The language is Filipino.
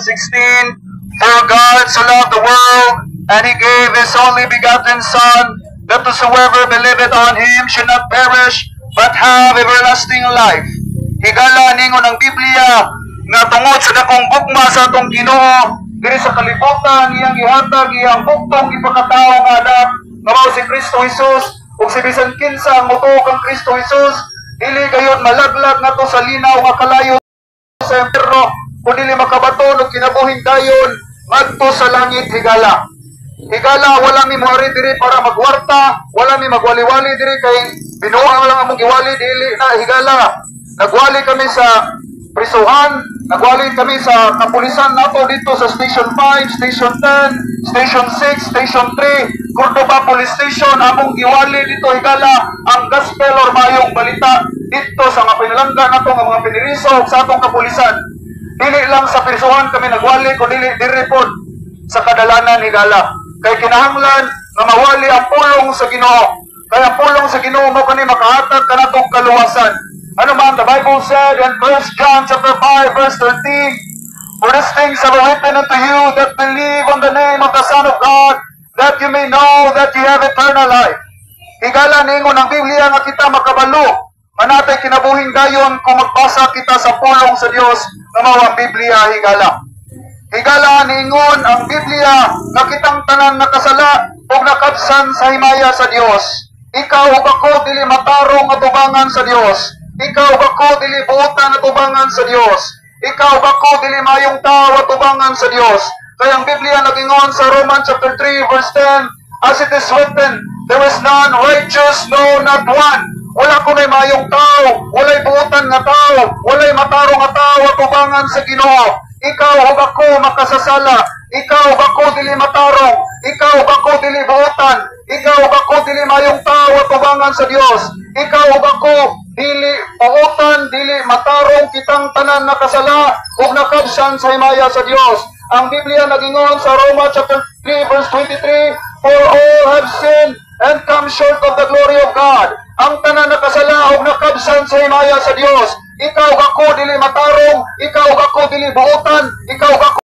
16, For God so loved the world, and He gave His only begotten Son, that whosoever believeth on Him should not perish, but have everlasting life. Higala ningon ang Biblia, nga tungod sa dakong gugma sa atong Ginoo, diri sa kalibutan, iyang gihatag, iyang buktong ipakatao nga anak, nga mao si Kristo Jesus, ug si bisan kinsa ang mutuo kang Kristo Jesus, dili gayon malaglag nato sa linaw nga kalayo sa impierno, kung dili makabaton og kinabuhing dayon ngadto sa langit. Higala, wala mi moari diri para magwarta, wala mi magwali-wali diri kay binuang lang among giwali, dili na. Higala, nagwali kami sa prisuhan, nagwali kami sa kapulisan nato dito sa Station 5, Station 10, Station 6, Station 3, Cordoba Police Station. Among giwali dito, higala, ang gospel or mayong balita dito sa mga pinalangga nato nga mga pinirisog sa atong kapulisan. Dili lang sa prisuhan kami nagwali, kundi dili pod sa kadalanan. Higala, kay kinahanglan nga mawali ang pulong sa Ginoo. Kay ang pulong sa Ginoo mo kani makahatag kanatong kaluwasan. Ano man, the Bible said in 1 John chapter 5 verse 13, For these things have I written unto you that believe on the name of the Son of God, that you may know that you have eternal life. Higala, ningon ang Biblia nga kita makabalo, manatay kinabuhing dayon kung magbasa kita sa pulong sa Dios nga mao ang Biblia. Higala, ningon ang Biblia nga kitang tanan nakasala o nakabsan sa himaya sa Dios. Ikaw ug ako dili matarong atubangan sa Dios. Ikaw ug ako dili buotan atubangan sa Dios. Ikaw ug ako dili mayong tao atubangan sa Dios. Kaya ang Biblia nagingon sa Romans chapter 3 verse 10, As it is written, there is none righteous, no, not one. Wala ko na mayong tao, walay buotan nga tao, walay matarong nga tao atubangan sa Ginoo. Ikaw ug ako makasasala, ikaw ug ako dili matarong, ikaw ug ako dili buotan, ikaw ug ako dili mayong tao atubangan sa Dios. Ikaw ug ako dili buotan, dili matarong, kitang tanan nakasala ug nakabsan sa himaya sa Dios. Ang Biblia nagingon sa Romans chapter 3 verse 23, For all have sinned and come short of the glory of God. Ang tanan nakasala ug nakabsan sa himaya sa Dios. Ikaw ug ako dili matarong, ikaw ug ako dili buotan, ikaw ug ako